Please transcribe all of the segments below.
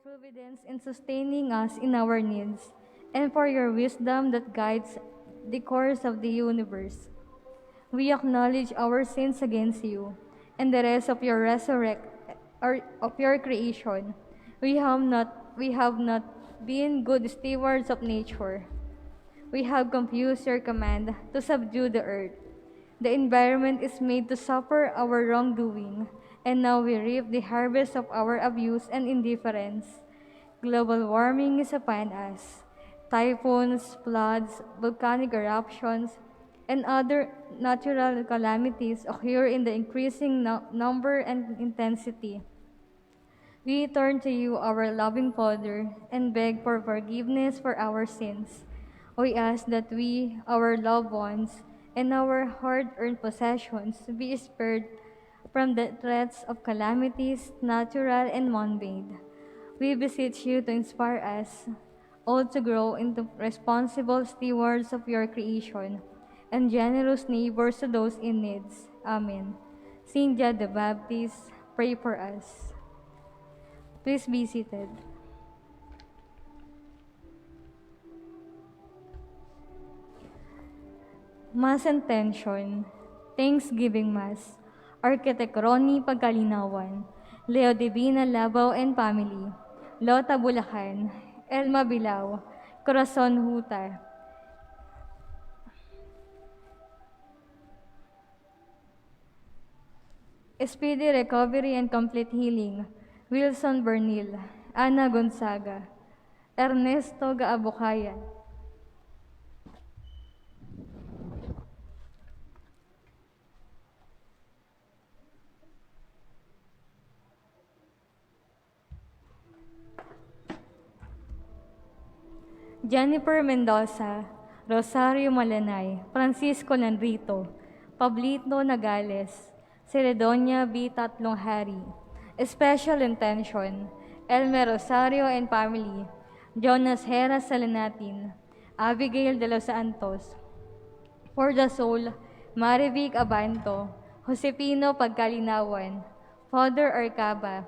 providence in sustaining us in our needs, and for your wisdom that guides the course of the universe. We acknowledge our sins against you and the rest of your or of your creation. We have not been good stewards of nature. We have confused your command to subdue the earth. The environment is made to suffer our wrongdoing, and now we reap the harvest of our abuse and indifference. Global warming is upon us. Typhoons, floods, volcanic eruptions, and other natural calamities occur in the increasing number and intensity. We turn to you, our loving Father, and beg for forgiveness for our sins. We ask that we, our loved ones, and our hard earned possessions be spared from the threats of calamities, natural and man made. We beseech you to inspire us all to grow into responsible stewards of your creation and generous neighbors to those in needs. Amen. Saint John the Baptist, pray for us. Please be seated. Mass Intention, Thanksgiving Mass, Architect Ronnie Pagkalinawan, Leo Divina Labaw and Family, Lota Bulacan, Elma Bilao, Corazon Huta, Speedy Recovery and Complete Healing, Wilson Bernil, Ana Gonzaga, Ernesto Gaabukaya, Jennifer Mendoza, Rosario Malanay, Francisco Nanrito, Pablito Nagales, Ceredonia B. Tatlonghari. Special Intention, Elmer Rosario and Family, Jonas Hera Salanatin, Abigail de los Santos. For the Soul, Marivic Abanto, Josepino Pagkalinawan, Father Arcaba,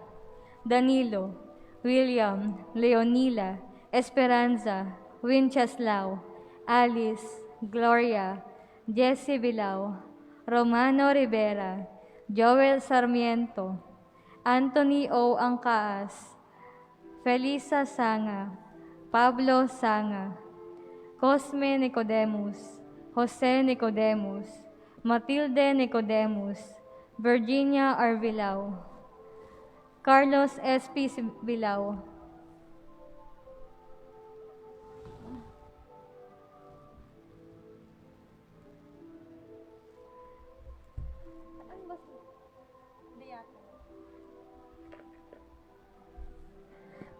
Danilo, William, Leonila, Esperanza, Wincheslao, Alice, Gloria, Jesse Bilao, Romano Rivera, Joel Sarmiento, Anthony O. Angkaas, Felisa Sanga, Pablo Sanga, Cosme Nicodemus, Jose Nicodemus, Matilde Nicodemus, Virginia Arvilao, Carlos S.P. Bilao,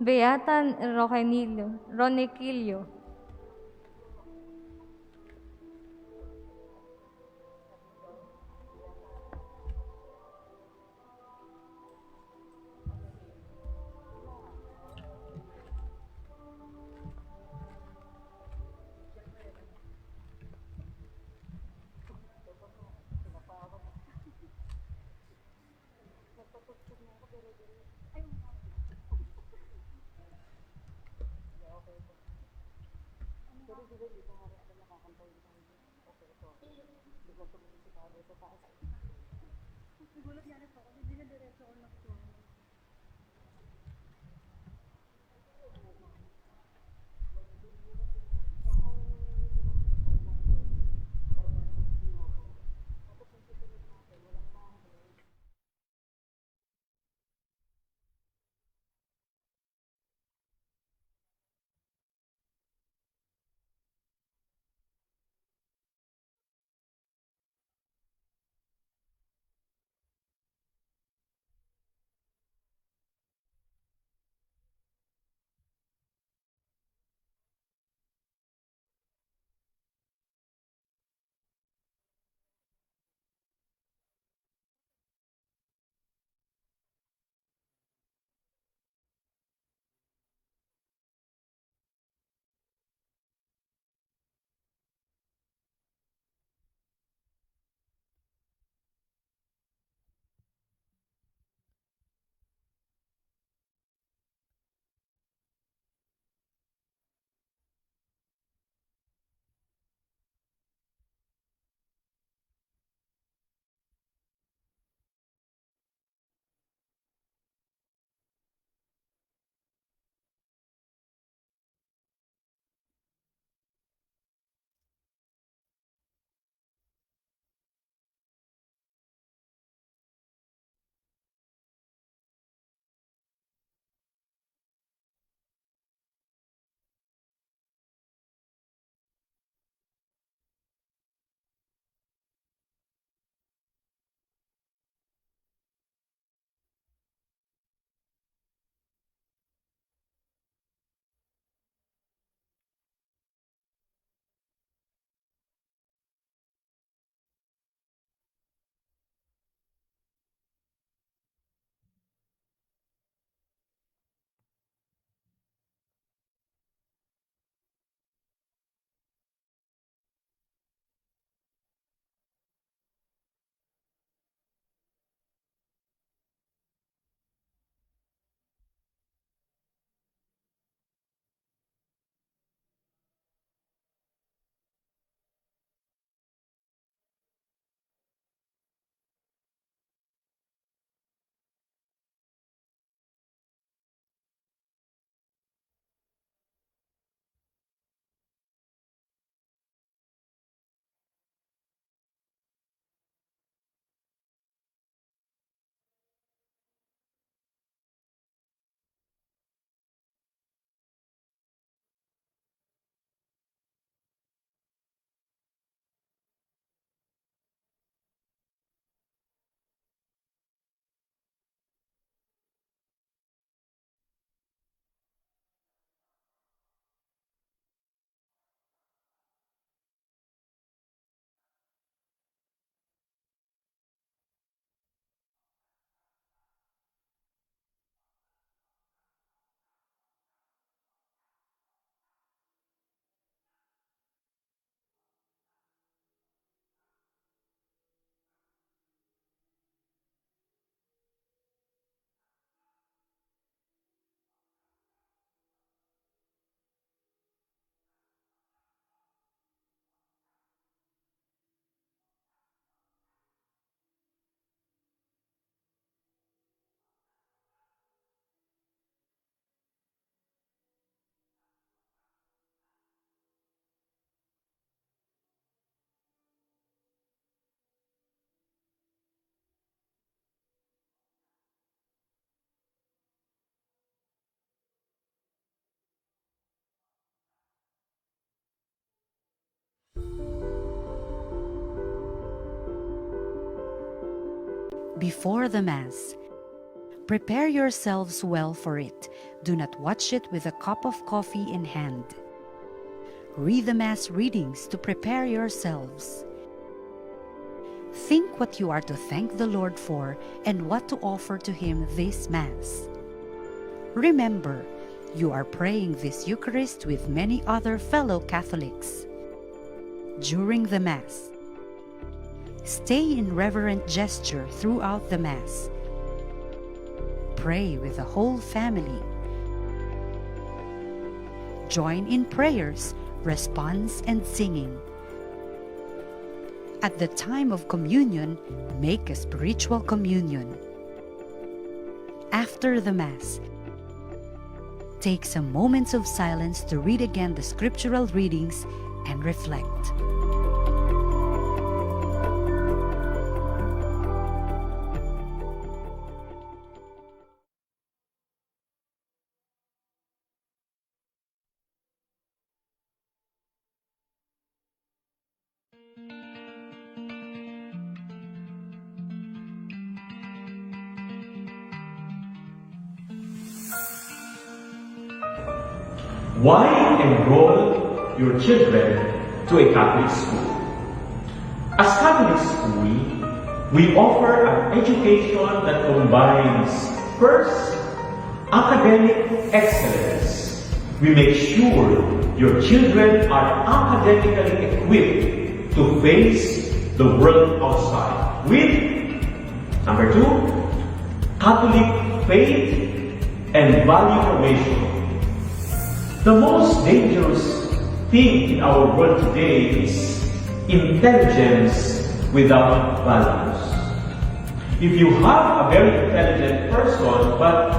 Beata Ronequillo, Before the Mass, prepare yourselves well for it. Do not watch it with a cup of coffee in hand. Read the Mass readings to prepare yourselves. Think what you are to thank the Lord for and what to offer to Him this Mass. Remember, you are praying this Eucharist with many other fellow Catholics. During the Mass, stay in reverent gesture throughout the Mass. Pray with the whole family. Join in prayers, response, and singing. At the time of communion, make a spiritual communion. After the Mass, take some moments of silence to read again the scriptural readings and reflect. Why enroll your children to a Catholic school? As Catholic school, we offer an education that combines, first, academic excellence. We make sure your children are academically equipped to face the world outside. With, number two, Catholic faith and value formation. The most dangerous thing in our world today is intelligence without values. If you have a very intelligent person, but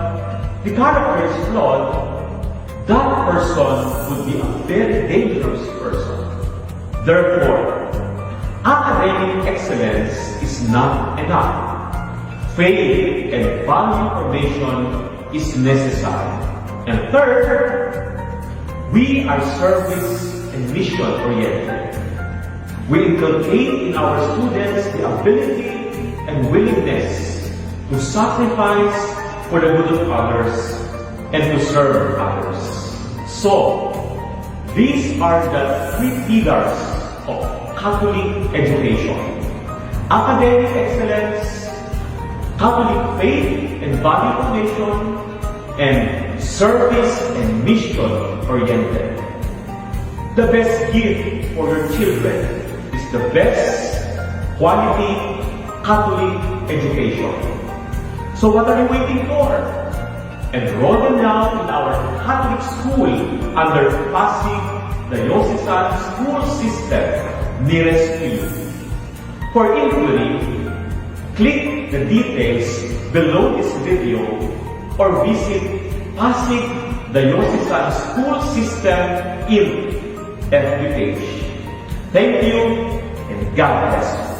the character is flawed, that person would be a very dangerous person. Therefore, academic excellence is not enough. Faith and value formation is necessary. And third, we are service and mission-oriented. We inculcate in our students the ability and willingness to sacrifice for the good of others and to serve others. So, these are the three pillars of Catholic education: academic excellence, Catholic faith and value formation, and service and mission-oriented. The best gift for your children is the best quality Catholic education. So what are you waiting for? Enroll them now in our Catholic school under Pasig Diocesan School System nearest to you. For inquiry, click the details below this video or visit Pasig Diocesan School System in FB page. Thank you and God bless you.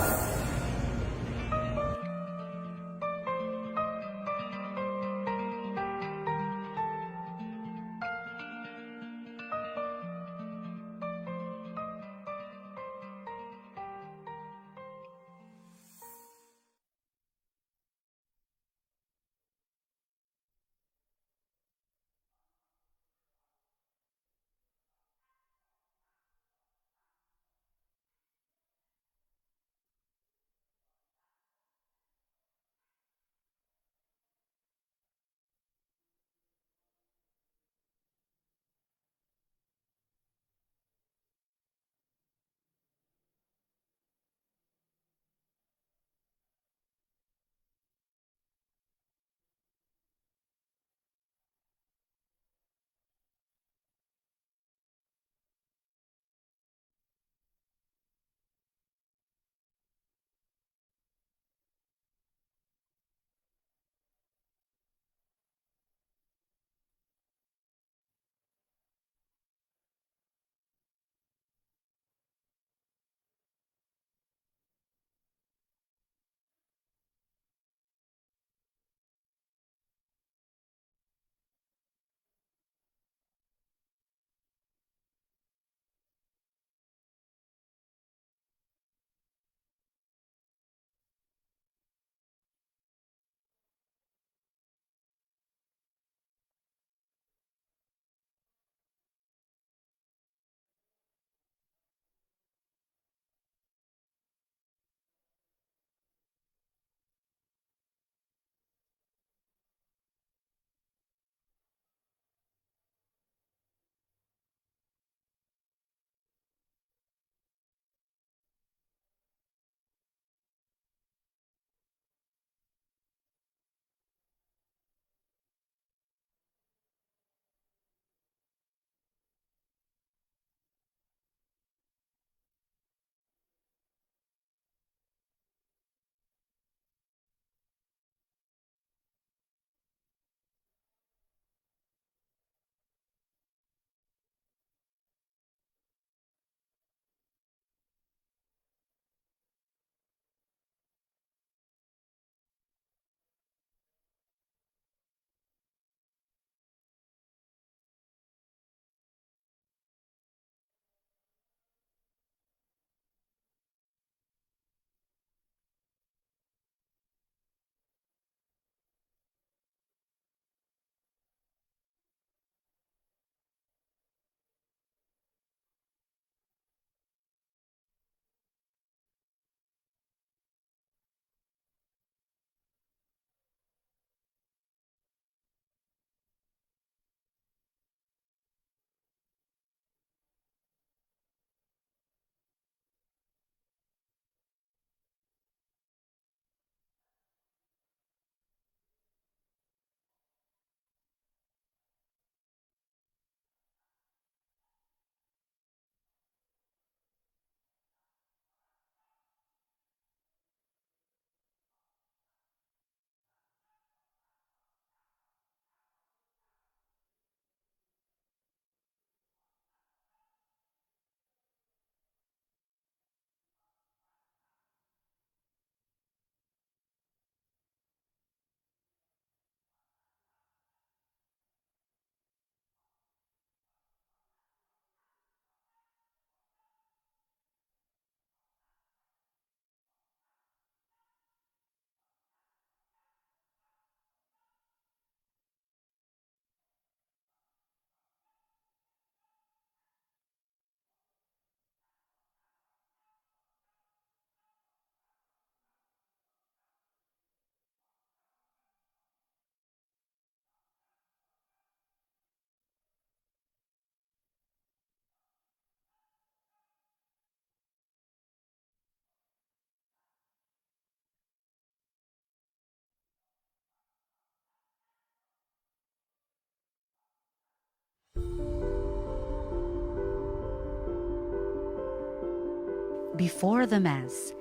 before the Mass.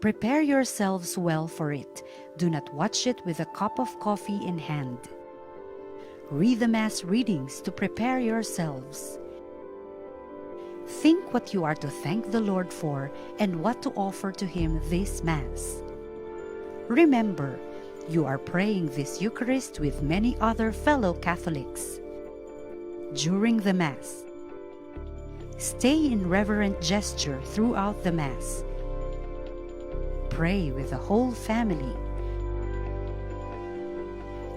Prepare yourselves well for it. Do not watch it with a cup of coffee in hand. Read the Mass readings to prepare yourselves. Think what you are to thank the Lord for and what to offer to Him this Mass. Remember, you are praying this Eucharist with many other fellow Catholics. During the Mass, stay in reverent gesture throughout the Mass. Pray with the whole family.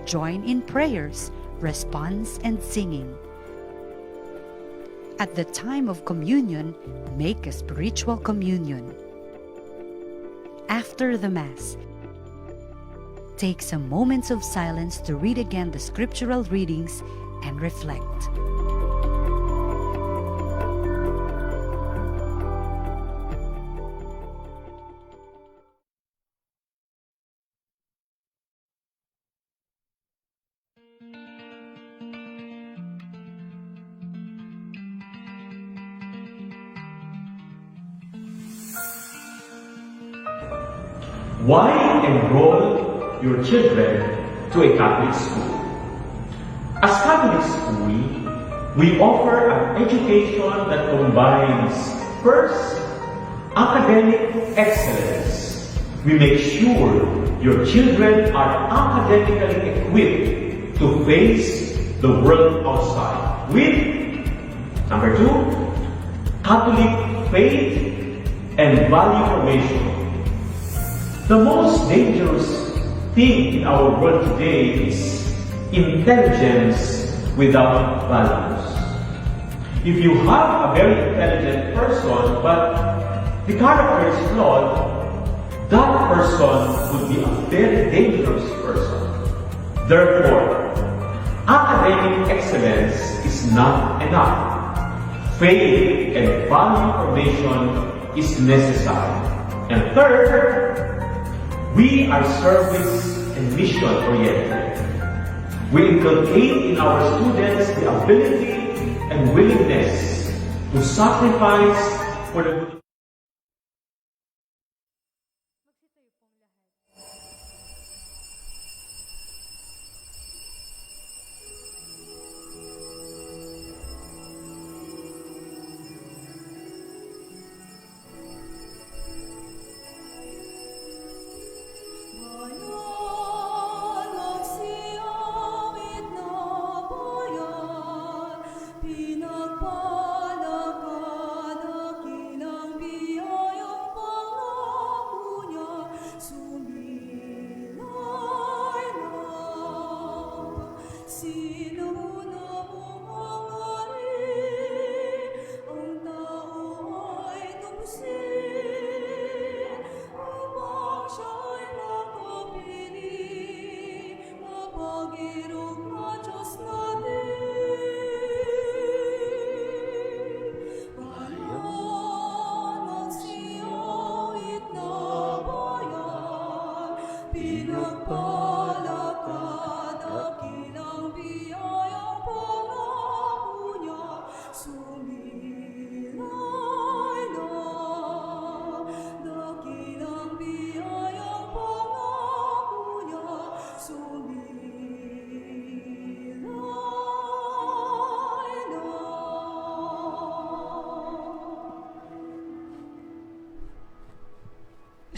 Join in prayers, response, and singing. At the time of communion, make a spiritual communion. After the Mass, take some moments of silence to read again the scriptural readings and reflect. Why enroll your children to a Catholic school? As Catholic school, we offer an education that combines, first, academic excellence. We make sure your children are academically equipped to face the world outside. With, number two, Catholic faith and value formation. The most dangerous thing in our world today is intelligence without values. If you have a very intelligent person, but the character is flawed, that person would be a very dangerous person. Therefore, academic excellence is not enough. Faith and value formation is necessary. And third, we are service and mission-oriented. We inculcate in our students the ability and willingness to sacrifice for the good.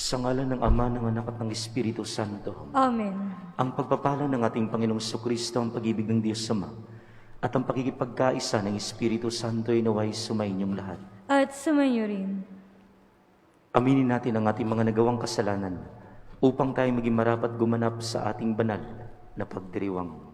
Sa ngalan ng Ama, ng Anak at ng Espiritu Santo. Amen. Ang pagpapala ng ating Panginoong Jesucristo, ang pag-ibig ng Diyos Ama, at ang pakikipagkaisa ng Espiritu Santo ay naway sumainyong lahat. At sumainyo rin. Aminin natin ang ating mga nagawang kasalanan upang tayo maging marapat gumanap sa ating banal na pagdiriwang.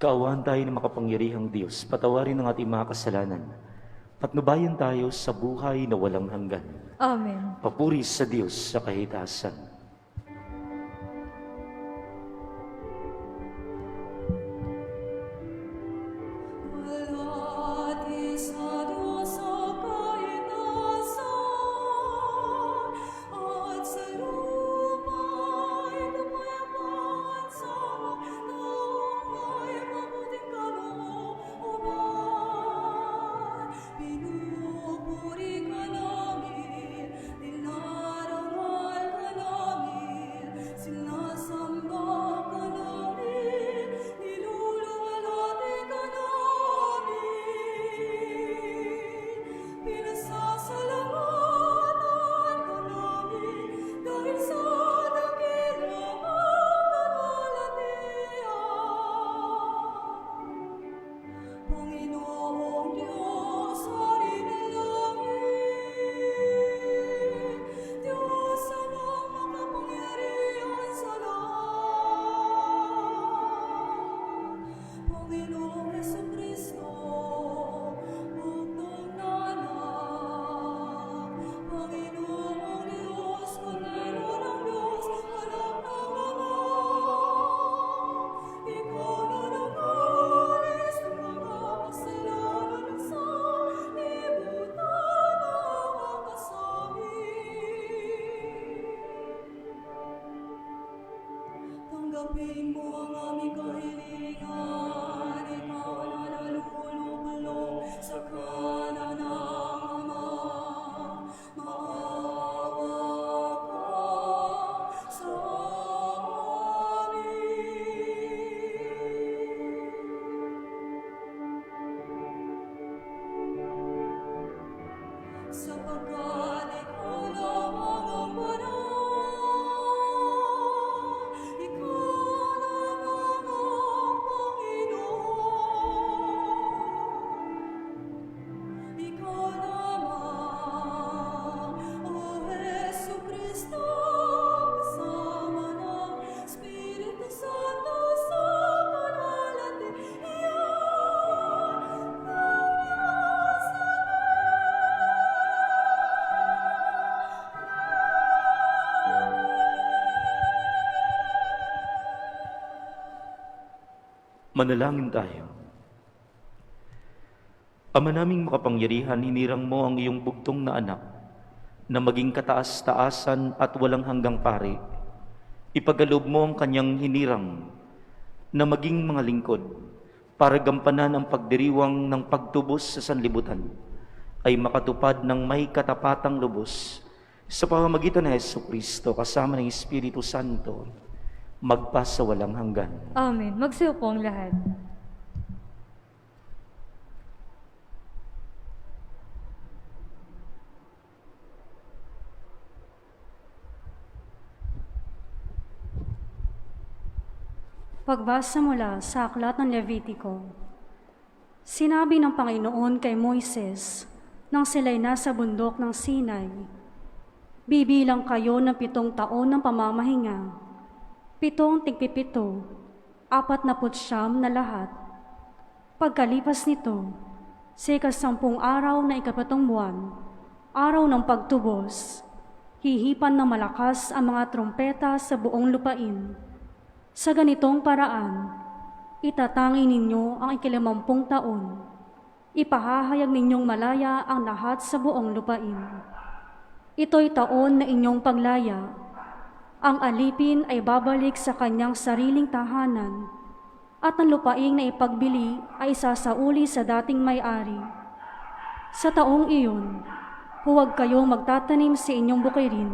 Kaawaan tayo ng makapangyarihang Diyos, patawarin ang ating mga kasalanan, patnubayan tayo sa buhay na walang hanggan. Amen. Papuri sa Diyos sa kahitasan. Tanggapin mo ang aming kahilingan, ikaw na nalulubulong sa kanan ng Ama. Maawa ka sa amin. Sapagkat ikaw lamang ang banal. Manalangin tayo. Ama naming makapangyarihan, hinirang mo ang iyong bugtong na anak na maging kataas-taasan at walang hanggang pari. Ipagalob mo ang kanyang hinirang na maging mga lingkod para gampanan ang pagdiriwang ng pagtubos sa sanlibutan ay makatupad ng may katapatang lubos sa pamamagitan ng Jesucristo kasama ng Espiritu Santo magpasa walang hanggan. Amen. Magsiyo po ang lahat. Pagbasa mula sa aklat ng Levitiko. Sinabi ng Panginoon kay Moises nang sila'y nasa bundok ng Sinai, "Bibilang kayo ng 7 taon ng pamamahinga, 7 tigpipito, 49 na lahat. Pagkalipas nito, sa 10 araw na 7 buwan, araw ng pagtubos, hihipan ng malakas ang mga trompeta sa buong lupain. Sa ganitong paraan, itatangi ninyo ang 50 taon. Ipahahayag ninyong malaya ang lahat sa buong lupain. Ito'y taon na inyong paglaya. Ang alipin ay babalik sa kanyang sariling tahanan, at ang lupaing na ipagbili ay isasauli sa dating may-ari. Sa taong iyon, huwag kayong magtatanim sa inyong bukirin.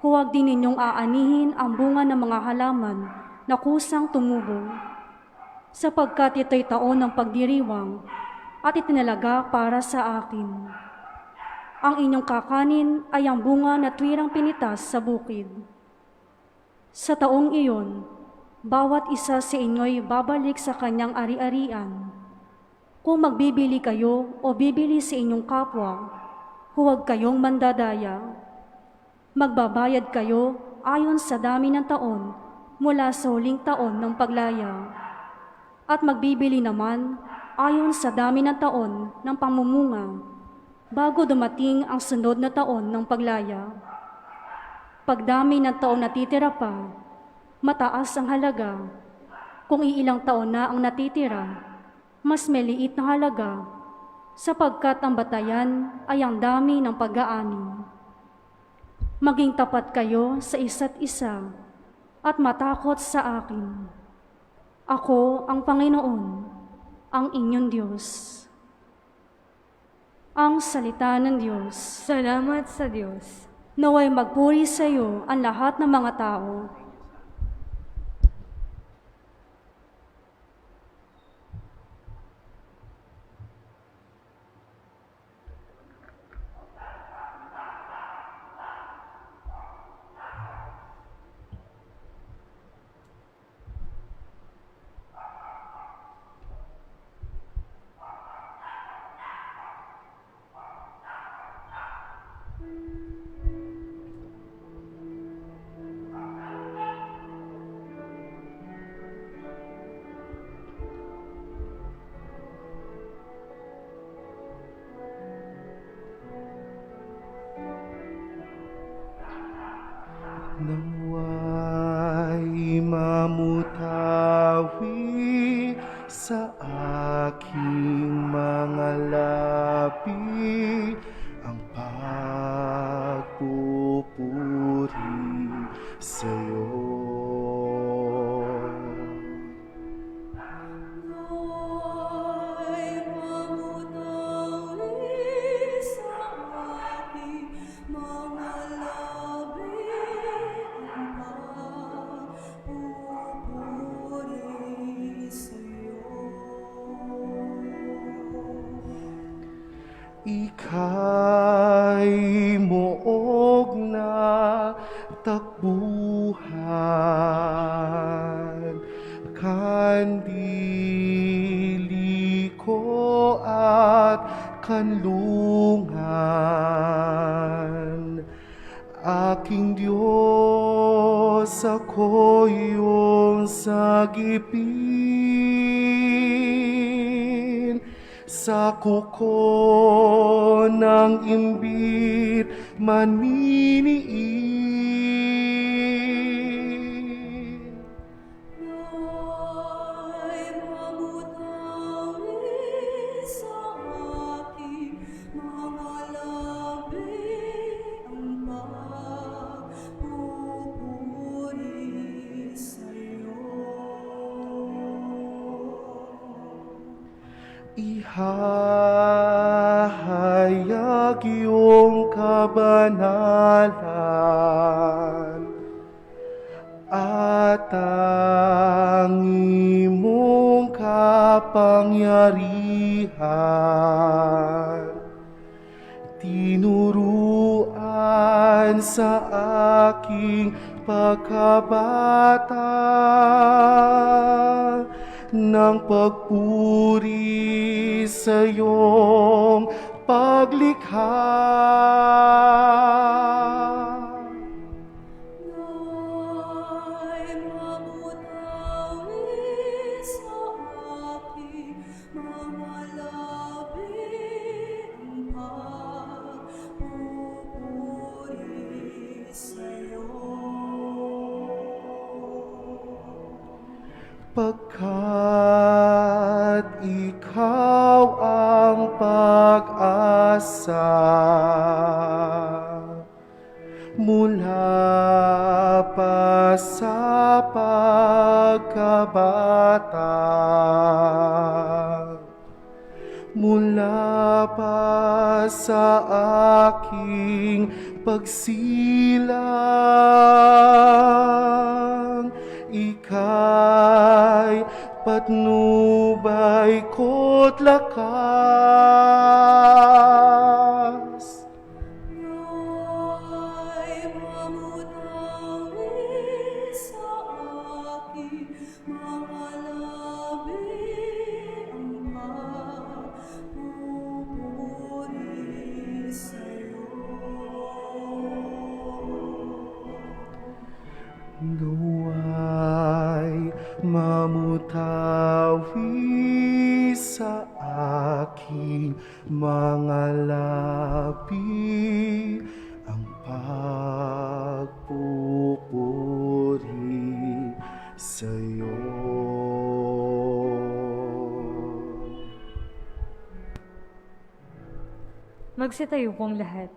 Huwag din ninyong aanihin ang bunga ng mga halaman na kusang tumubo, sapagkat ito'y taon ng pagdiriwang at itinalaga para sa akin. Ang inyong kakanin ay ang bunga na tuwirang pinitas sa bukid. Sa taong iyon, bawat isa sa inyo'y babalik sa kanyang ari-arian. Kung magbibili kayo o bibili sa inyong kapwa, huwag kayong mandadaya. Magbabayad kayo ayon sa dami ng taon mula sa huling taon ng paglaya. at magbibili naman ayon sa dami ng taon ng pangmumunga bago dumating ang sunod na taon ng paglaya. Pagdami ng taon natitira pa, mataas ang halaga. Kung iilang taon na ang natitira, mas maliit na halaga sapagkat ang batayan ay ang dami ng pag-aani. Maging tapat kayo sa isa't isa at matakot sa akin. Ako ang Panginoon, ang inyong Diyos. Ang salita ng Diyos. Salamat sa Diyos. Naway magpuri sa iyo ang lahat ng mga tao. Nawa'y mamutawi sa aking mga labi ang pagpupuri sa'yo. Ay mamutawi sa aking mga labi ang pagpupuri sa'yo. Ika'y moog na takbuhan, kandili ko at kanlungan. Aking Diyos, ako iyong sagipin. Sa kuko ng imbit maniniin. Ay mamutawi sa aking mga labi ang pagpupuri sa'yo. Ihahayag iyong kabanalan at ang imong kapangyarihan. Tinuruan sa aking pagkabata ng pagpuri sa iyong paglikha. Ay mamutawi sa aking mga labi ang pagpupuri sa'yo. Pagkat ikaw ang pag-asa mula pa sa pagkabata, mula pa sa aking pagsilang. Ika'y patnubay ko't lakas. Ay mamutawi sa aking mga labi ang pagpupuri sa'yo. Nawa'y mamutawi mga labi ang pagpupuri sa'yo. Magsitayo pong lahat.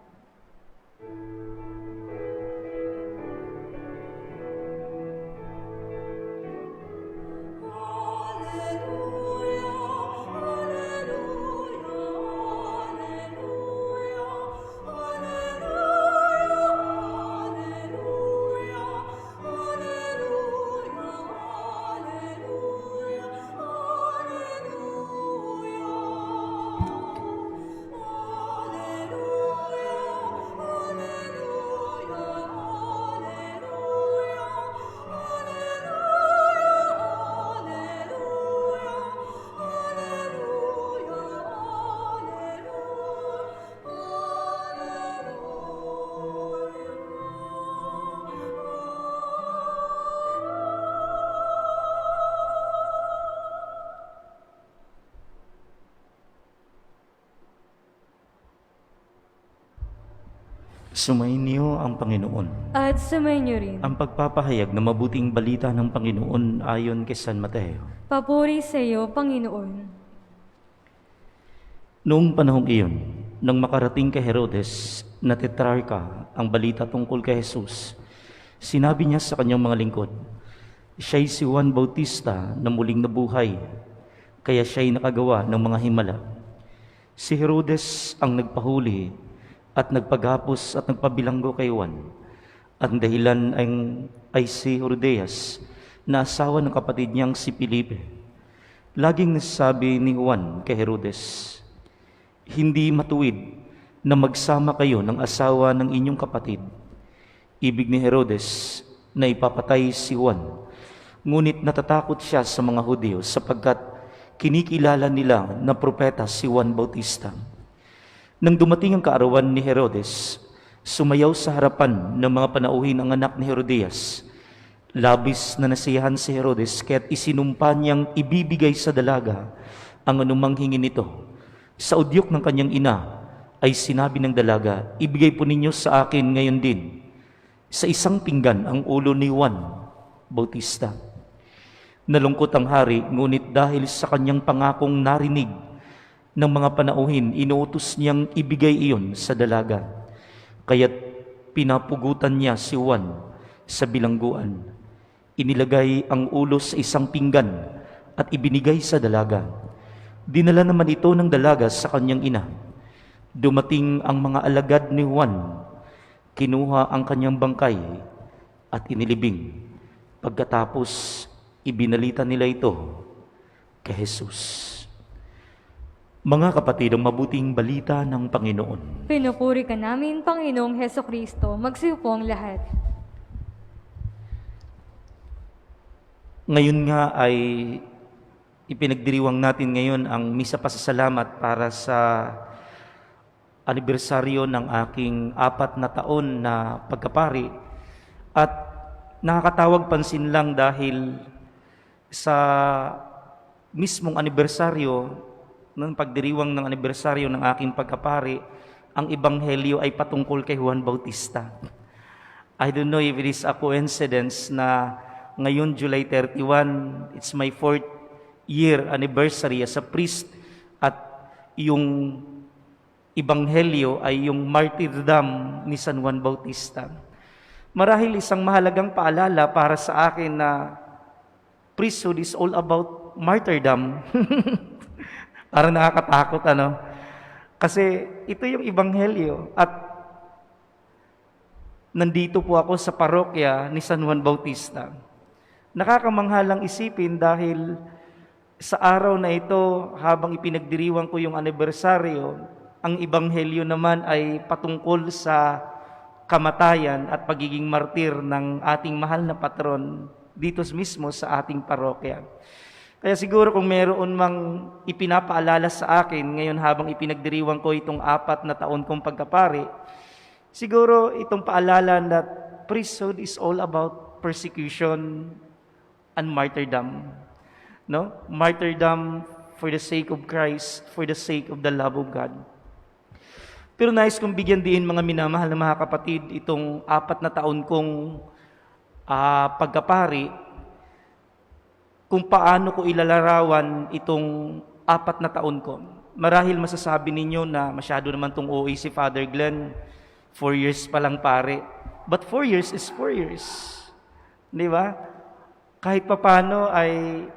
Sumainyo ang Panginoon. At sumainyo rin. Ang pagpapahayag na mabuting balita ng Panginoon ayon kay San Mateo. Papuri sa iyo, Panginoon. Noong panahong iyon, nang makarating kay Herodes na tetrarka ang balita tungkol kay Jesus, sinabi niya sa kanyang mga lingkod, siya'y si Juan Bautista na muling nabuhay, kaya siya'y nakagawa ng mga himala. Si Herodes ang nagpahuli at nagpaghapos at nagpabilanggo kay Juan. Ang dahilan ay si Herodias, na asawa ng kapatid niyang si Felipe. Laging nasasabi ni Juan kay Herodes, hindi matuwid na magsama kayo ng asawa ng inyong kapatid. Ibig ni Herodes na ipapatay si Juan. Ngunit natatakot siya sa mga Hudyo sapagkat kinikilala nila na propeta si Juan Bautista. Nang dumating ang kaarawan ni Herodes, sumayaw sa harapan ng mga panauhin ang anak ni Herodias. Labis na nasiyahan si Herodes kaya't isinumpa niyang ibibigay sa dalaga ang anumang hingin nito. Sa udyok ng kanyang ina ay sinabi ng dalaga, ibigay po ninyo sa akin ngayon din sa isang pinggan ang ulo ni Juan Bautista. Nalungkot ang hari, ngunit dahil sa kanyang pangakong narinig ng mga panauhin, inuutos niyang ibigay iyon sa dalaga. Kaya't pinapugutan niya si Juan sa bilangguan. Inilagay ang ulo sa isang pinggan at ibinigay sa dalaga. Dinala naman ito ng dalaga sa kanyang ina. Dumating ang mga alagad ni Juan, kinuha ang kanyang bangkay at inilibing. Pagkatapos, ibinalita nila ito kay Jesus. Mga kapatid, ang mabuting balita ng Panginoon. Pinupuri ka namin, Panginoong Heso Kristo. Magsiyo po ang lahat. Ngayon nga ay ipinagdiriwang natin ngayon ang misa pasasalamat para sa anibersaryo ng aking 4 na taon na pagkapari. At nakakatawag pansin lang dahil sa mismong anibersaryo, ng pagdiriwang ng anibersaryo ng aking pagkapari, ang ebanghelyo ay patungkol kay Juan Bautista. I don't know if it is a coincidence na ngayon, July 31, it's my 4th year anniversary as a priest, at yung ebanghelyo ay yung martyrdom ni San Juan Bautista. Marahil isang mahalagang paalala para sa akin na priesthood is all about martyrdom. Parang nakakatakot, ano? Kasi ito yung ebanghelyo at nandito po ako sa parokya ni San Juan Bautista. Nakakamanghalang isipin dahil sa araw na ito, habang ipinagdiriwang ko yung anibersaryo, ang ebanghelyo naman ay patungkol sa kamatayan at pagiging martir ng ating mahal na patron dito mismo sa ating parokya. Kaya siguro kung meron mang ipinapaalala sa akin ngayon habang ipinagdiriwang ko itong 4 na taon kong pagkapari, siguro itong paalala na priesthood is all about persecution and martyrdom. No? Martyrdom for the sake of Christ, for the sake of the love of God. Pero nais kong bigyan din, mga minamahal na mga kapatid, itong 4 na taon kong pagkapari, kung paano ko ilalarawan itong 4 na taon ko. Marahil masasabi ninyo na masyado naman tong OA si Father Glenn, 4 years pa lang pare. But 4 years is 4 years. Di ba? Kahit papano ay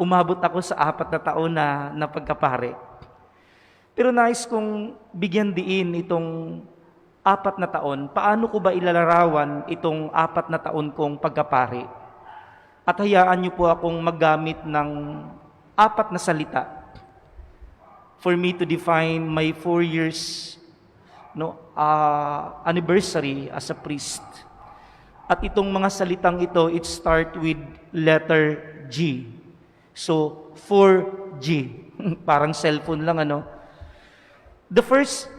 umabot ako sa 4 na taon na pagkapare. Pero nais kong bigyan diin itong 4 na taon. Paano ko ba ilalarawan itong 4 na taon kong pagkapare? At hayaan niyo po akong maggamit ng 4 na salita for me to define my 4 years anniversary as a priest. At itong mga salitang ito, it start with letter G. So, 4G. Parang cellphone lang, ano? The first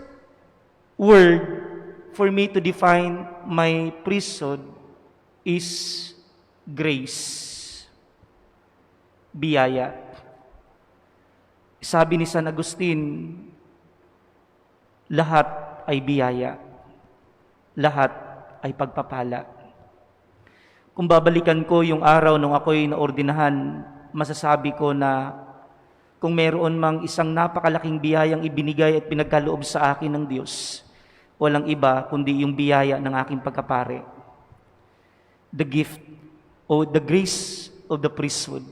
word for me to define my priesthood is grace. Biyaya. Sabi ni San Agustin, lahat ay biyaya. Lahat ay pagpapala. Kung babalikan ko yung araw nung ako'y naordinahan, masasabi ko na kung meron mang isang napakalaking biyayang ibinigay at pinagkaloob sa akin ng Diyos, walang iba kundi yung biyaya ng aking pagkapare. The gift o the grace of the priesthood.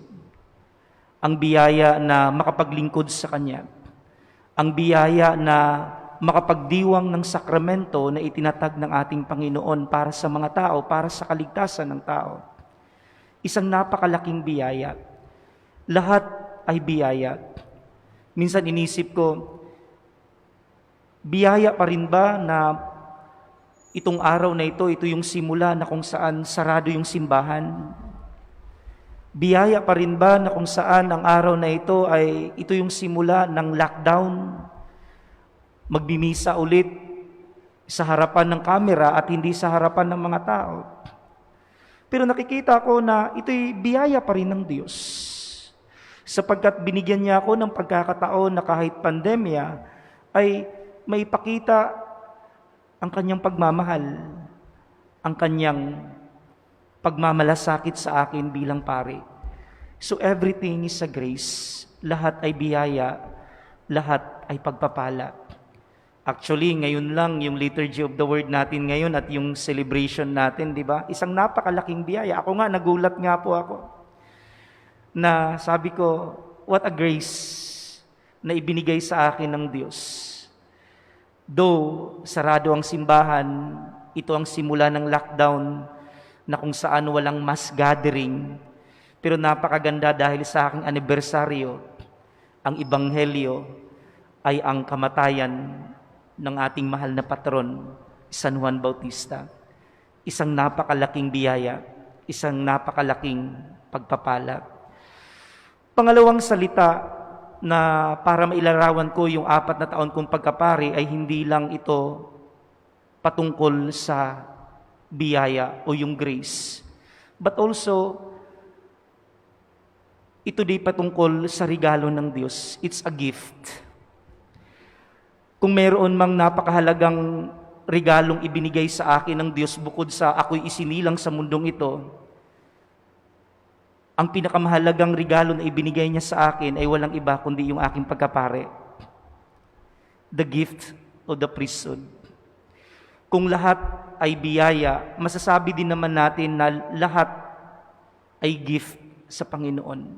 Ang biyaya na makapaglingkod sa Kanya. Ang biyaya na makapagdiwang ng sakramento na itinatag ng ating Panginoon para sa mga tao, para sa kaligtasan ng tao. Isang napakalaking biyaya. Lahat ay biyaya. Minsan inisip ko, biyaya pa rin ba na itong araw na ito yung simula na kung saan sarado yung simbahan? Biyaya pa rin ba na kung saan ang araw na ito yung simula ng lockdown? Magbimisa ulit sa harapan ng kamera at hindi sa harapan ng mga tao. Pero nakikita ko na ito'y biyaya pa rin ng Diyos. Sapagkat binigyan niya ako ng pagkakataon na kahit pandemya ay maipakita ang kanyang pagmamahal, ang kanyang pagmamalasakit sa akin bilang pare. So everything is a grace. Lahat ay biyaya, lahat ay pagpapala. Actually, ngayon lang yung liturgy of the word natin ngayon at yung celebration natin, di ba? Isang napakalaking biyaya. Ako nga, nagulat nga po ako. Na sabi ko, what a grace na ibinigay sa akin ng Diyos. Though sarado ang simbahan, ito ang simula ng lockdown na kung saan walang mass gathering. Pero napakaganda dahil sa aking anibersaryo, ang ebanghelyo ay ang kamatayan ng ating mahal na patron, San Juan Bautista. Isang napakalaking biyaya, isang napakalaking pagpapala. Pangalawang salita na para mailarawan ko yung 4 na taon kong pagkapari ay hindi lang ito patungkol sa biyaya o yung grace, but also ito di patungkol sa regalo ng Diyos. It's a gift. Kung meron mang napakahalagang regalong ibinigay sa akin ng Diyos bukod sa ako'y isinilang sa mundong ito, ang pinakamahalagang regalo na ibinigay niya sa akin ay walang iba kundi yung aking pagkapare. The gift of the priesthood. Kung lahat ay biyaya, masasabi din naman natin na lahat ay gift sa Panginoon.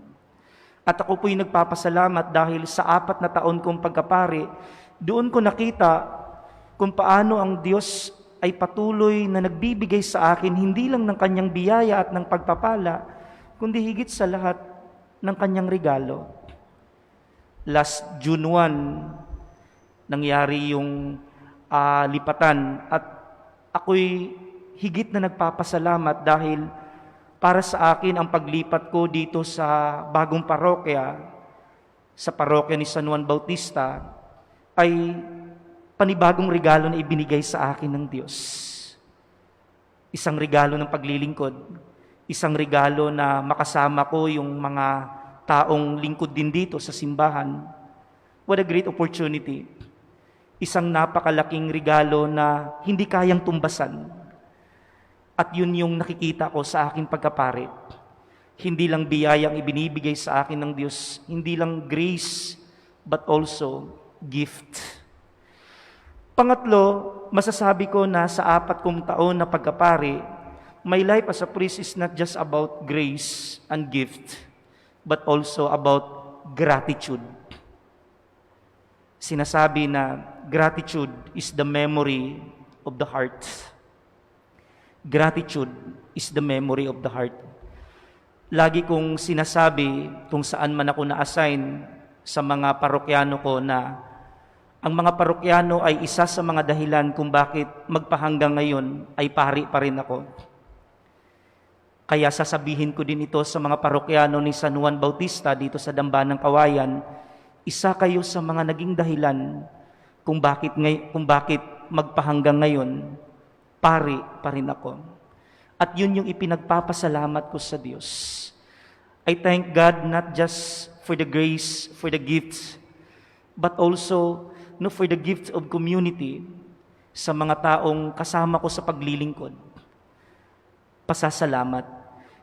At ako po'y nagpapasalamat dahil sa 4 na taon kong pagkapare, doon ko nakita kung paano ang Diyos ay patuloy na nagbibigay sa akin hindi lang ng kanyang biyaya at ng pagpapala, kundi higit sa lahat ng kanyang regalo. Last June 1, nangyari yung lipatan at ako'y higit na nagpapasalamat dahil para sa akin ang paglipat ko dito sa bagong parokya, sa parokya ni San Juan Bautista, ay panibagong regalo na ibinigay sa akin ng Diyos. Isang regalo ng paglilingkod, isang regalo na makasama ko yung mga taong lingkod din dito sa simbahan. What a great opportunity. Isang napakalaking regalo na hindi kayang tumbasan. At yun yung nakikita ko sa aking pagkapari. Hindi lang biyayang ibinibigay sa akin ng Diyos, hindi lang grace, but also gift. Pangatlo, masasabi ko na sa 4 kong taon na pagkapari, my life as a priest is not just about grace and gift, but also about gratitude. Sinasabi na gratitude is the memory of the heart. Gratitude is the memory of the heart. Lagi kong sinasabi kung saan man ako na-assign sa mga parokyano ko na ang mga parokyano ay isa sa mga dahilan kung bakit magpahanggang ngayon ay pari pa rin ako. Kaya sasabihin ko din ito sa mga parokyano ni San Juan Bautista dito sa Dambanang Kawayan, isa kayo sa mga naging dahilan kung bakit magpahanggang ngayon, pari pa rin ako. At yun yung ipinagpapasalamat ko sa Diyos. I thank God not just for the grace, for the gifts, but also for the gift of community sa mga taong kasama ko sa paglilingkod. Pasasalamat.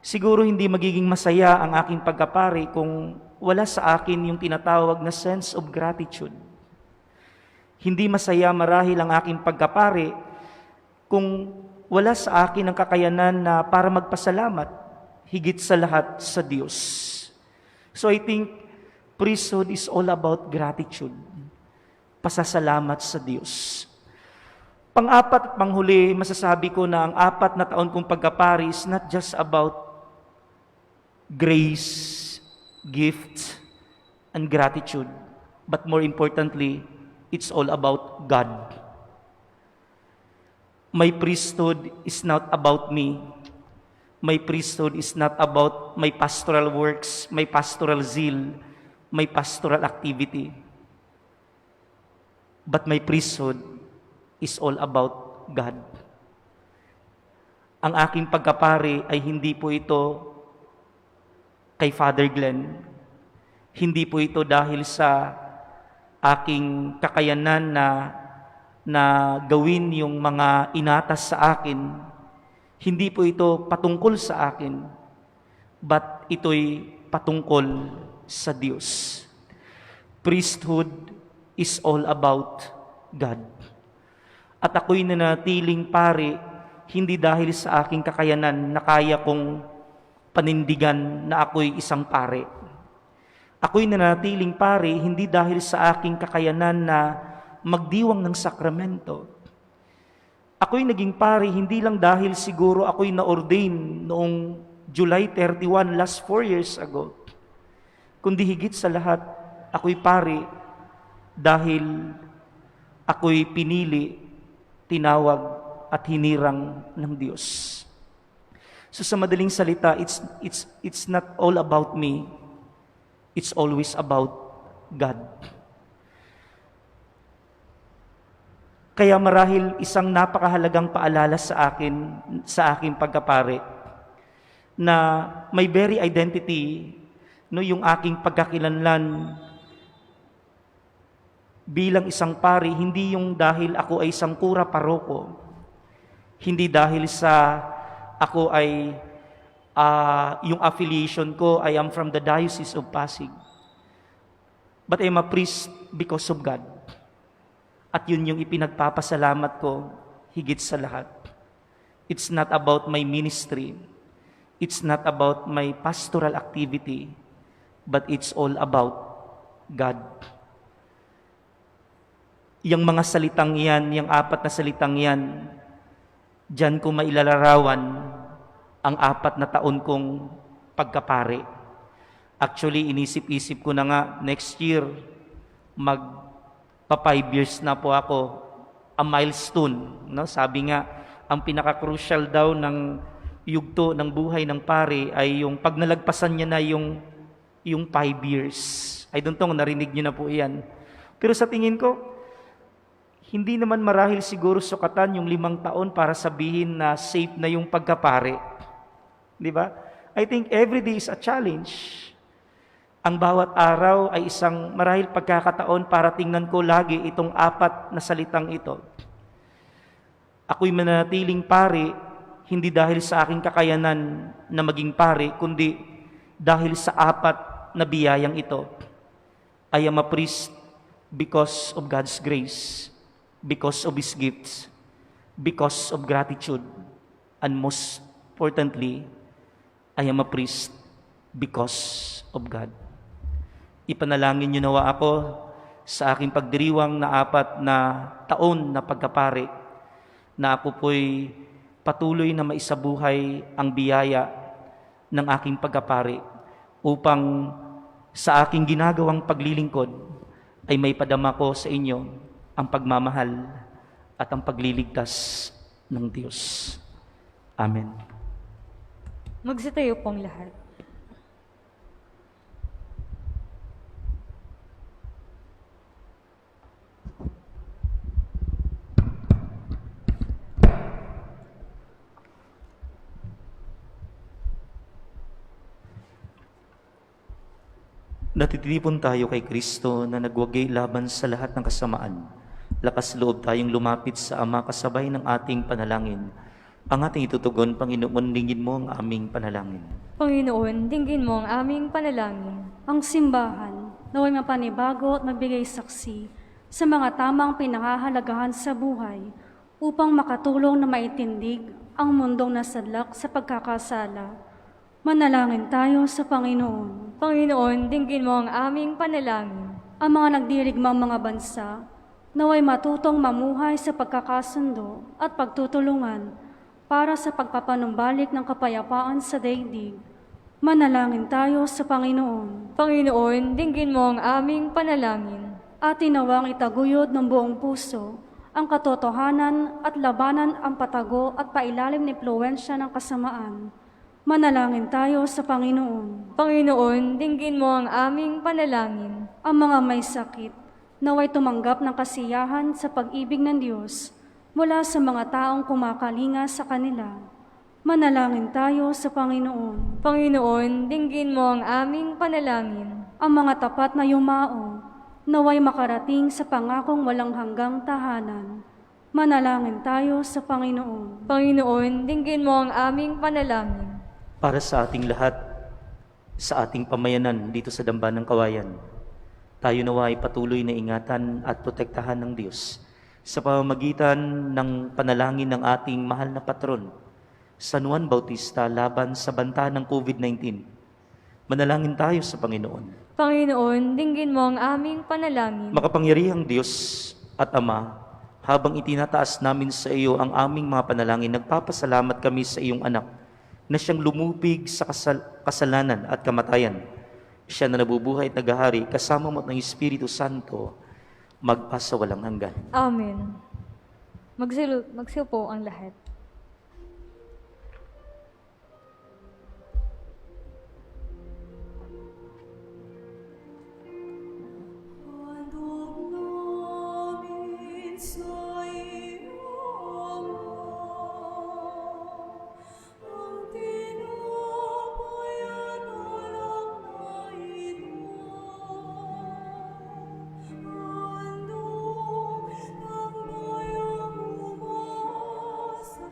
Siguro hindi magiging masaya ang aking pagkapari kung wala sa akin yung tinatawag na sense of gratitude. Hindi masaya marahil ang aking pagkapari kung wala sa akin ang kakayanan na para magpasalamat, higit sa lahat sa Diyos. So I think priesthood is all about gratitude. Pasasalamat sa Diyos. Pang-apat at panghuli, masasabi ko na ang 4 na taon kong pagkapari is not just about grace, gift, and gratitude, but more importantly, it's all about God. My priesthood is not about me. My priesthood is not about my pastoral works, my pastoral zeal, my pastoral activity. But my priesthood is all about God. Ang aking pagkapari ay hindi po ito kay Father Glenn. Hindi po ito dahil sa aking kakayanan na gawin yung mga inatas sa akin. Hindi po ito patungkol sa akin, but ito'y patungkol sa Diyos. Priesthood is all about God. At ako'y nanatiling pari, hindi dahil sa aking kakayanan na kaya kong panindigan na ako'y isang pari. Ako'y nanatiling pari, hindi dahil sa aking kakayanan na magdiwang ng sakramento. Ako'y naging pari, hindi lang dahil siguro ako'y na-ordain noong July 31, last 4 years ago. Kundi higit sa lahat, ako'y pari dahil ako'y pinili, tinawag at hinirang ng Diyos. So sa madaling salita, it's not all about me. It's always about God. Kaya marahil isang napakahalagang paalala sa akin, sa aking pagkapari, na may very identity, yung aking pagkakilanlan bilang isang pari, hindi yung dahil ako ay isang kura paroko, hindi dahil sa ako ay yung affiliation ko, I am from the Diocese of Pasig. But I'm a priest because of God. At yun yung ipinagpapasalamat ko higit sa lahat. It's not about my ministry. It's not about my pastoral activity. But it's all about God. Yung mga salitang yan, yung 4 na salitang yan, diyan ko mailalarawan ang 4 na taon kong pagkapari. Actually, inisip-isip ko na nga, next year, magpa 5 years na po ako, a milestone. No? Sabi nga, ang pinaka-crucial daw ng yugto ng buhay ng pari ay yung pag nalagpasan niya na yung 5 years. I don't know, narinig niyo na po iyan. Pero sa tingin ko, hindi naman marahil siguro sukatan yung 5 taon para sabihin na safe na yung pagkapari. Di ba? I think every day is a challenge. Ang bawat araw ay isang marahil pagkakataon para tingnan ko lagi itong 4 na salitang ito. Ako'y mananatiling pari, hindi dahil sa aking kakayanan na maging pari, kundi dahil sa 4 na biyayang ito. I am a priest because of God's grace, because of His gifts, because of gratitude, and most importantly, I am a priest because of God. Ipanalangin niyo nawa ako sa aking pagdiriwang na 4 na taon na pagkapari, na ako po'y patuloy na maisabuhay ang biyaya ng aking pagkapari upang sa aking ginagawang paglilingkod ay may padama ko sa inyo ang pagmamahal at ang pagliligtas ng Diyos. Amen. Magsitayo pong lahat. Natitipon tayo kay Kristo na nagwagay laban sa lahat ng kasamaan. Lakas loob tayong lumapit sa Ama kasabay ng ating panalangin. Ang ating itutugon, Panginoon, dinggin mo ang aming panalangin. Panginoon, dinggin mo ang aming panalangin. Ang simbahan, naway mapanibago at magbigay saksi sa mga tamang pinangahalagahan sa buhay upang makatulong na maitindig ang mundong nasadlak sa pagkakasala. Manalangin tayo sa Panginoon. Panginoon, dinggin mo ang aming panalangin. Ang mga nagdirigmang mga bansa, naway matutong mamuhay sa pagkakasundo at pagtutulungan para sa pagpapanumbalik ng kapayapaan sa daigdig. Manalangin tayo sa Panginoon. Panginoon, dinggin mo ang aming panalangin. At tinawang itaguyod ng buong puso ang katotohanan at labanan ang patago at pailalim na impluwensya ng kasamaan. Manalangin tayo sa Panginoon. Panginoon, dinggin mo ang aming panalangin. Ang mga may sakit, naway tumanggap ng kasiyahan sa pag-ibig ng Diyos mula sa mga taong kumakalinga sa kanila. Manalangin tayo sa Panginoon. Panginoon, dinggin mo ang aming panalangin. Ang mga tapat na yumao, naway makarating sa pangakong walang hanggang tahanan. Manalangin tayo sa Panginoon. Panginoon, dinggin mo ang aming panalangin. Para sa ating lahat, sa ating pamayanan dito sa Damba ng Kawayan, tayo nawa ay patuloy na ingatan at protektahan ng Diyos sa pamamagitan ng panalangin ng ating mahal na patron, San Juan Bautista, laban sa banta ng COVID-19. Manalangin tayo sa Panginoon. Panginoon, dinggin mo ang aming panalangin. Makapangyarihang Diyos at Ama, habang itinataas namin sa iyo ang aming mga panalangin, nagpapasalamat kami sa iyong anak na siyang lumubig sa kasalanan at kamatayan. Siya na nabubuhay at naghahari kasama mo ng Espiritu Santo, magpasawalang hanggan. Amen. Magsiupo ang lahat. Handog namin sa iyo, ang tinapay at alak na ito. Handog ng bayang umasa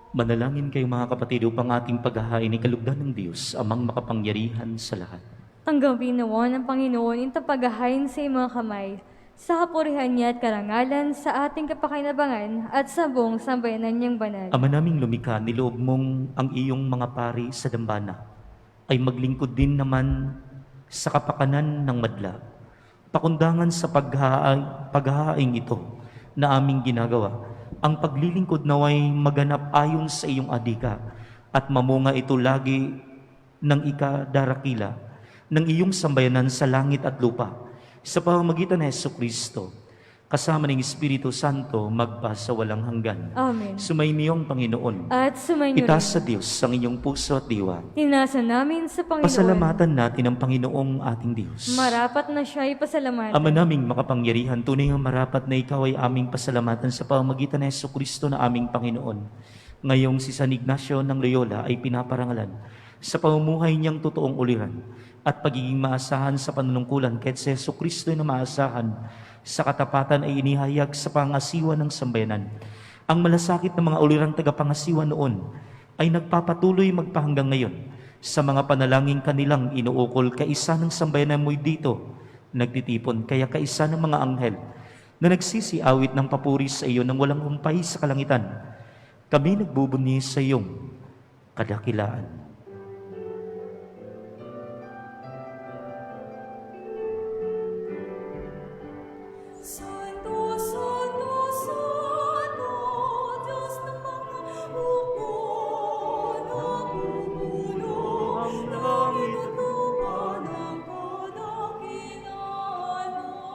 Manalangin kayo mga kapatid upang ating paghahain ay kalugdan ng Diyos, amang makapangyarihan sa lahat. Tanggapin nawa ng Panginoon itong paghahain sa iyong mga kamay, sa kapurihan niya at karangalan sa ating kapakinabangan at sa buong sambayanan niyang banal. Ama naming lumikha, niloob mong ang iyong mga pari sa dambana ay maglingkod din naman sa kapakanan ng madla. Pakundangan sa paghahaing ito na aming ginagawa, ang paglilingkod naway maganap ayon sa iyong adika at mamunga ito lagi ng ikadarakila ng iyong sambayanan sa langit at lupa sa pamamagitan ng Jesucristo kasama ng Espiritu Santo magpa sa walang hanggan. Amen. Sumainiyong Panginoon. At sumainyo Itaas rin. sa Diyos ang inyong puso at diwa. Tinasa namin sa Panginoon. Pasalamatan natin ang Panginoong ating Diyos. Marapat na siya ipasalamatan. Ama naming makapangyarihan, tunay ang marapat na ikaw ay aming pasalamatan sa pamamagitan ng Jesucristo na aming Panginoon. Ngayong si San Ignacio ng Loyola ay pinaparangalan sa pamumuhay niyang totoong uliran at pagiging maasahan sa panunungkulan kahit si Jesucristo na maasahan sa katapatan ay inihayag sa pangasiwa ng sambayanan. Ang malasakit ng mga ulirang tagapangasiwa noon ay nagpapatuloy magpahanggang ngayon sa mga panalangin kanilang inuukol. Kaisa ng sambayanan mo'y dito nagtitipon, kaya kaisa ng mga anghel na nagsisiawit ng papuri sa iyo nang walang humpay sa kalangitan. Kami nagbubunyi sa iyong kadakilaan. Santo, Santo, Santo, Diyos ng mga upo, nabubulo ang langit at lupa ng kadakilaan mo.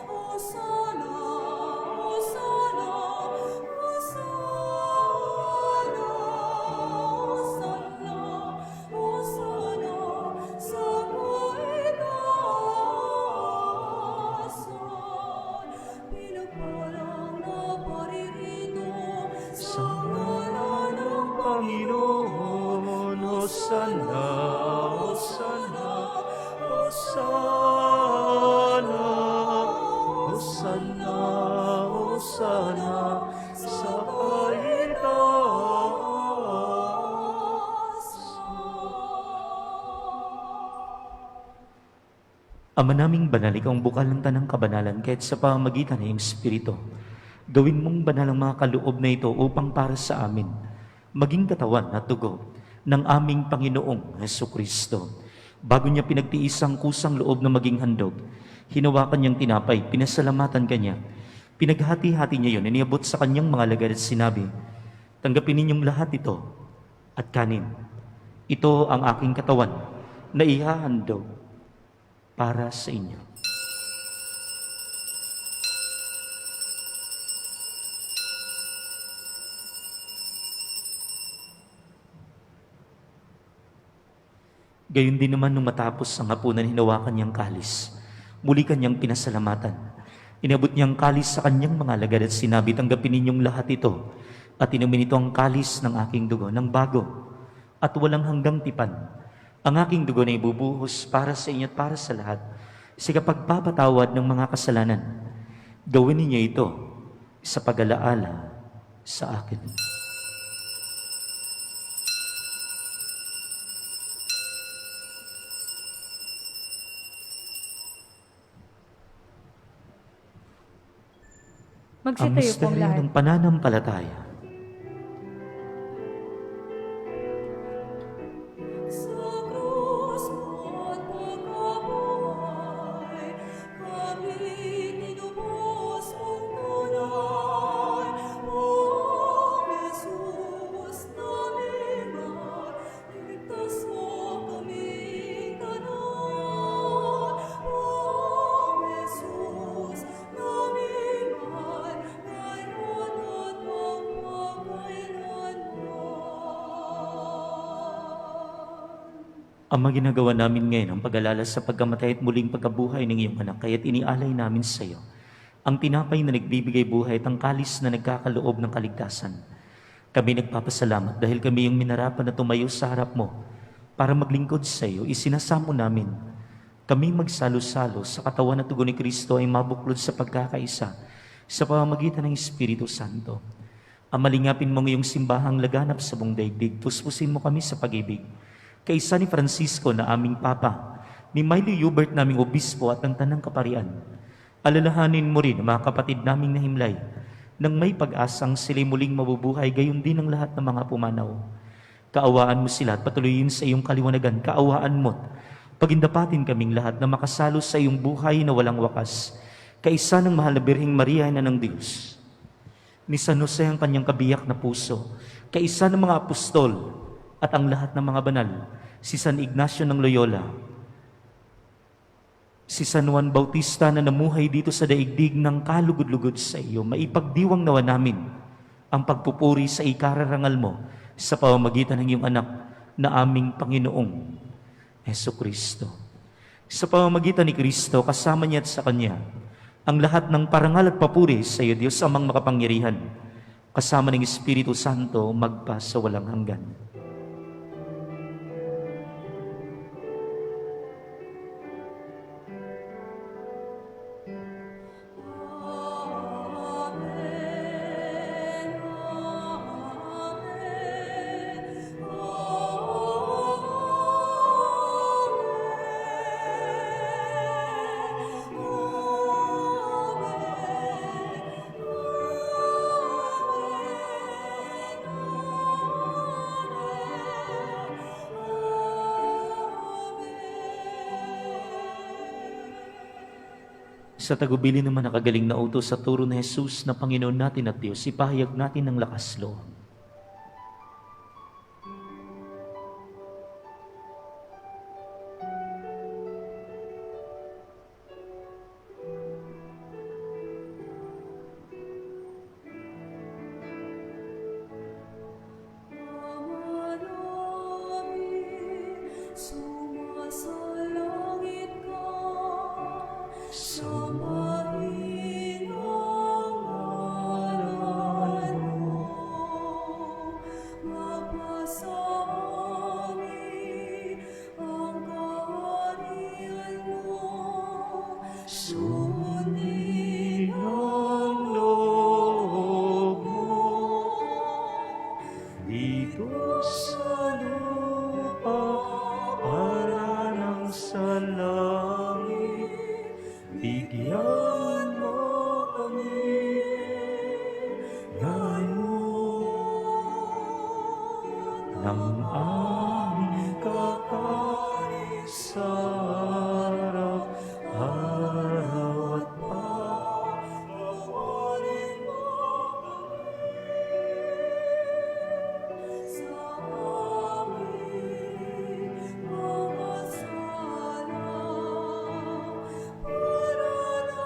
Hosana, Hosana, Hosana, Hosana, Hosana, sa pinagpalang na paririto sa ngalan ng Panginoon, Hosanna, Hosanna, Hosanna, Hosanna, Hosanna, sa Ama naming banal, ikaw ang bukal ng tanang kabanalan kahit sa pamamagitan ng iyong Espiritu. Gawin mong banal ang mga kaloob na ito upang para sa amin, maging katawan at dugo ng aming Panginoong Jesucristo. Bago niya pinagtiis ang kusang loob na maging handog, hinawakan niyang tinapay, pinasalamatan kanya, pinaghati-hati niya yun, iniabot sa kanyang mga lagad at sinabi, tanggapin ninyong lahat ito at kanin. Ito ang aking katawan na ihahandog para sa inyo. Gayon din naman nung matapos ang hapunan, hinawakan niyang kalis. Muli kanyang pinasalamatan. Inabot niyang kalis sa kanyang mga lagad at sinabi, tanggapin ninyong lahat ito at inumin ito ang kalis ng aking dugo, ng bago at walang hanggang tipan. Ang aking dugo na ibubuhos para sa inyo at para sa lahat sa kapagpapatawad ng mga kasalanan. Gawin ninyo ito sa pag-alaala sa akin. Ang Magsitayo pong misteryo lahat. ng pananampalataya. Sa krus mo't pagkabuhay, kami tinubos mong tunay. O Jesus, namingan, ligtas mo kaming tanan. O Jesus, namingan, ngayon at magpakailanman. Ama, ginagawa namin ngayon ang pag-alala sa pagkamatay at muling pagkabuhay ng iyong anak, kaya't inialay namin sa iyo ang tinapay na nagbibigay buhay at ang kalis na nagkakaloob ng kaligtasan. Kami nagpapasalamat dahil kami yung minarapan na tumayo sa harap mo para maglingkod sa iyo. Isinasamo namin kami magsalo-salo sa katawan at dugo ni Kristo ay mabuklod sa pagkakaisa sa pamamagitan ng Espiritu Santo. Amalingapin mo ngayong simbahang laganap sa buong daigdig. Tuspusin mo kami sa pag-ibig. Kaisa ni Francisco na aming Papa, ni Milo Hubert naming Obispo at ng Tanang Kaparian. Alalahanin mo rin ang mga kapatid naming nahimlay, nang may pag-asang sila'y muling mabubuhay, gayon din ang lahat ng mga pumanaw. Kaawaan mo sila at patuloyin sa iyong kaliwanagan. Kaawaan mo't pagindapatin kaming lahat na makasalo sa iyong buhay na walang wakas. Kaisa ng mahal na Birheng Maria na ng Diyos, ni San Jose ang kanyang kabiyak na puso, kaisa ng mga apostol at ang lahat ng mga banal, si San Ignacio ng Loyola, si San Juan Bautista na namuhay dito sa daigdig ng kalugod-lugod sa iyo, maipagdiwang nawa namin ang pagpupuri sa ikararangal mo sa pamamagitan ng iyong anak na aming Panginoong Jesucristo. Sa pamamagitan ni Kristo, kasama niya at sa Kanya, ang lahat ng parangal at papuri sa iyo, Diyos amang makapangyarihan, kasama ng Espiritu Santo, magpa sa walang hanggan. Sa tagubilin naman nakagaling na utos sa turo ni Jesus na Panginoon natin at Diyos, ipahayag natin ng lakas loob. Sumasalangit ka sa Sundin ang loob mo dito sa lupa para nang sa langit. Bigyan mo kami ngayon ng aming kakanin sa araw at pagpapawarin mo kami sa aming mga sala para na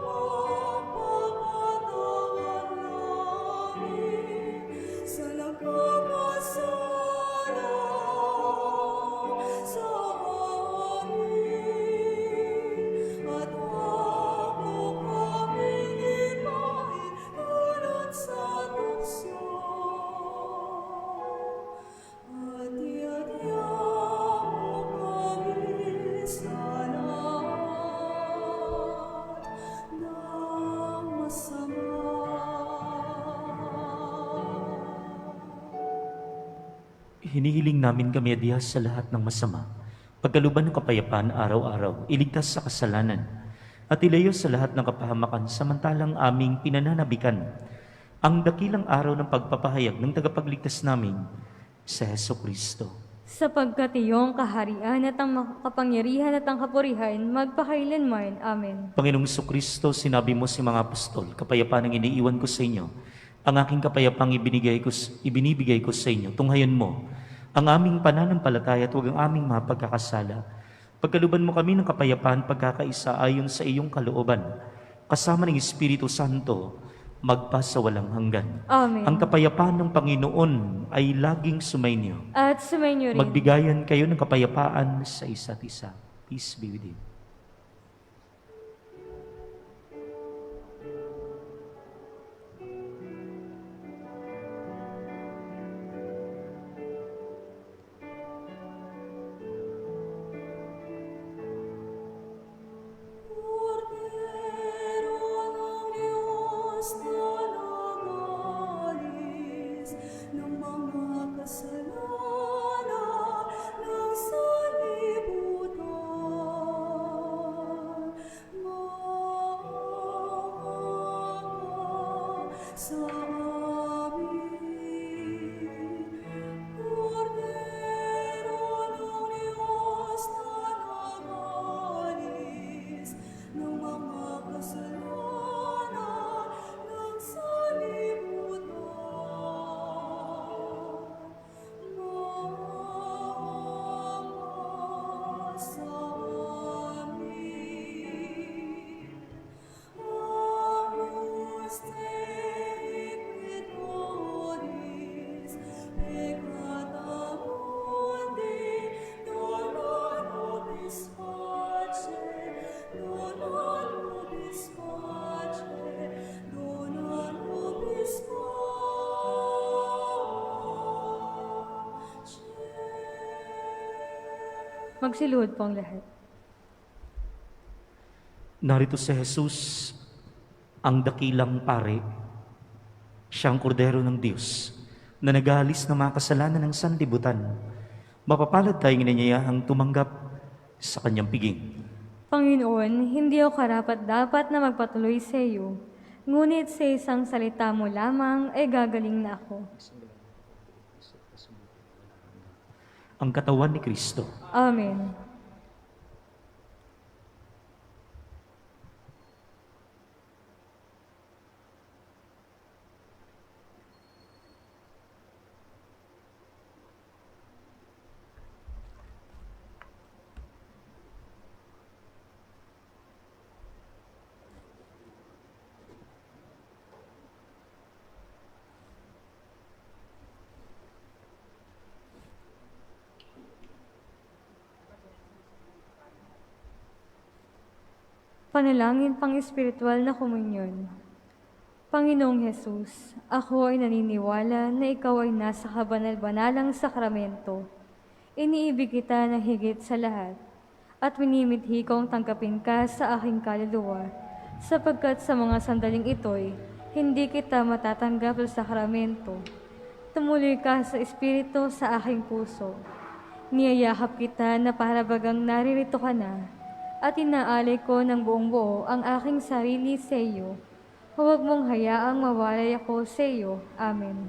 mapapatawad namin sa nagkakasala sa amin at huwag mo kaming ipahin dulot sa tukso at iadya mo kami sa lahat ng masama. Hinihiling namin kami adiyas sa lahat ng masama, pagkaluban ng kapayapaan araw-araw, iligtas sa kasalanan, at ilayo sa lahat ng kapahamakan samantalang aming pinananabikan ang dakilang araw ng pagpapahayag ng tagapagligtas namin sa Jesucristo. Sapagkat iyong kaharian at ang kapangyarihan at ang kapurihan magpakailanman. Amen. Panginoong Jesucristo, sinabi mo sa mga apostol, kapayapaan ang iniiwan ko sa inyo, ang aking kapayapang ibinibigay ko sa inyo. Tunghayan mo ang aming pananampalataya at huwag ang aming mga pagkakasala. Pagkaluban mo kami ng kapayapaan, pagkakaisa ayon sa iyong kalooban, kasama ng Espiritu Santo, magpa sa walang hanggan. Amen. Ang kapayapaan ng Panginoon ay laging sumainyo. At sumainyo rin. Magbigayan kayo ng kapayapaan sa isa't isa. Peace be with you. Cordero ng Diyos na Magsiluhod po ang lahat. Narito si Jesus, ang dakilang pare, siyang kordero ng Diyos, na nag-aalis ng mga kasalanan ng sanlibutan. Mapapalad tayong inanyayahang tumanggap sa kanyang piging. Panginoon, hindi ako karapat-dapat na magpatuloy sa iyo, ngunit sa isang salita mo lamang ay gagaling na ako. Ang katawan ni Kristo. Amen. Panalangin pang espiritual na komunyon. Panginoong Hesus, ako ay naniniwala na ikaw ay nasa kabanal-banalang sakramento. Iniibig kita na higit sa lahat, at minimithi kong tanggapin ka sa aking kaluluwa, sapagkat sa mga sandaling ito'y hindi kita matatanggap sa sakramento. Tumuloy ka sa espiritu sa aking puso. Niyayakap kita na para bagang naririto ka na, at inaalay ko ng buong buo ang aking sarili sa iyo. Huwag mong hayaang mawalay ako sa iyo. Amen.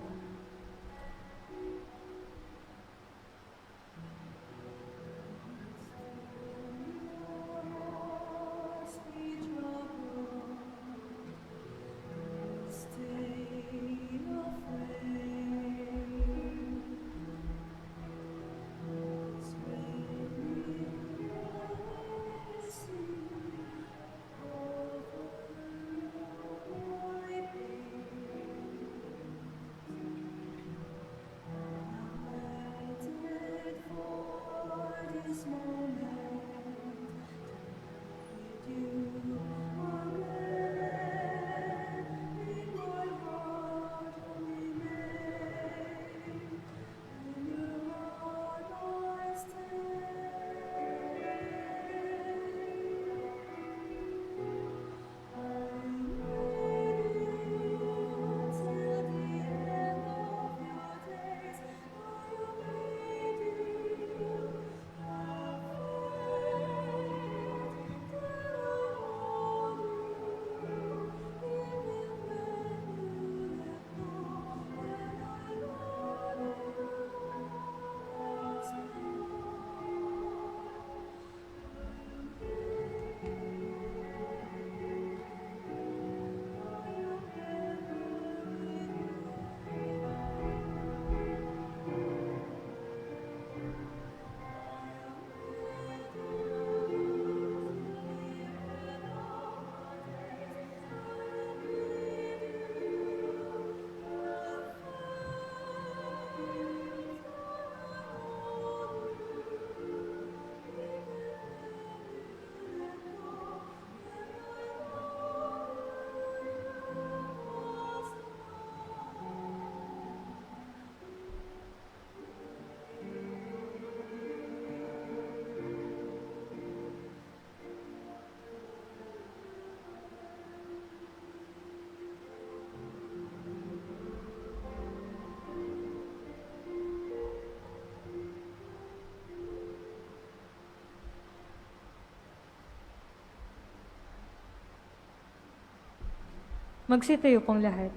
Magsitayo pong lahat.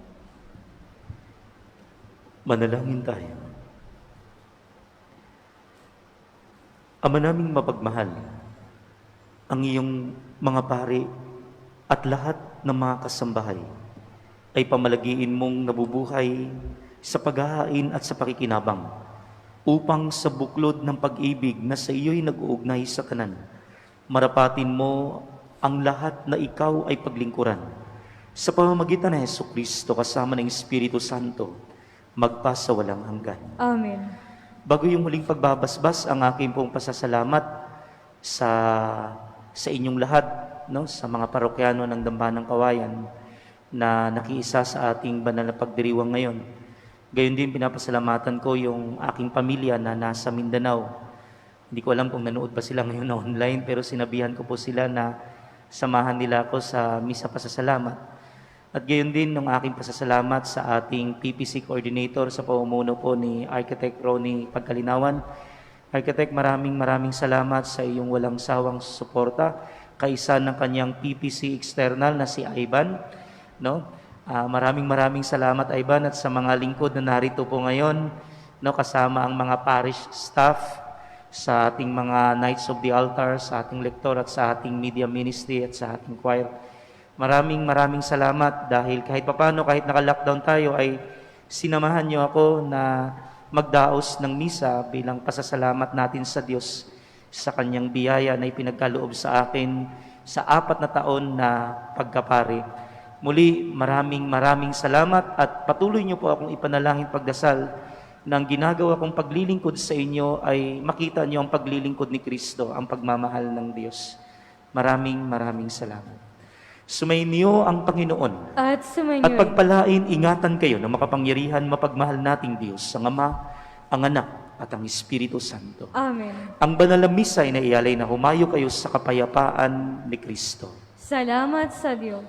Manalangin tayo. Ama naming mapagmahal, ang iyong mga pari at lahat ng mga kasambahay ay pamalagiin mong nabubuhay sa paghahain at sa pakikinabang upang sa buklod ng pag-ibig na sa iyo'y nag-uugnay sa kanan, marapatin mo ang lahat na ikaw ay paglingkuran. Sa pamamagitan ng Jesucristo kasama ng Espiritu Santo, magpasa walang hanggan. Amen. Bago yung muling pagbabasbas, ang aking pong pasasalamat sa inyong lahat, no, sa mga parokyano ng Dambanang Kawayan na nakiisa sa ating banal na pagdiriwang ngayon. Gayon din pinapasalamatan ko yung aking pamilya na nasa Mindanao Hindi ko alam kung nanood ba sila ngayon na online, pero sinabihan ko po sila na samahan nila ako sa Misa Pasasalamat. At gayon din ng aking pasasalamat sa ating PPC Coordinator sa pamumuno po ni Architect Ronnie Pagkalinawan. Architect, maraming salamat sa iyong walang sawang suporta. Kaisa ng kanyang PPC external na si Ivan. No? Maraming salamat, Ivan, at sa mga lingkod na narito po ngayon, no, kasama ang mga parish staff, sa ating mga Knights of the Altar, sa ating lektor at sa ating media ministry at sa ating choir. Maraming salamat dahil kahit papano, kahit naka-lockdown tayo, ay sinamahan niyo ako na magdaos ng misa bilang pasasalamat natin sa Diyos sa kanyang biyaya na ipinagkaloob sa akin sa 4 na taon na pagkapari. Muli, maraming salamat at patuloy niyo po akong ipanalangin pagdasal na ang ginagawa kong paglilingkod sa inyo ay makita niyo ang paglilingkod ni Kristo, ang pagmamahal ng Diyos. Maraming salamat. Sumainyo ang Panginoon. At sumainyo. At pagpalain, ingatan kayo ng makapangyarihan, mapagmahal nating Diyos, ang Ama, ang Anak, at ang Espiritu Santo. Amen. Ang banal na misa ay naialay na humayo kayo sa kapayapaan ni Kristo. Salamat sa Diyos.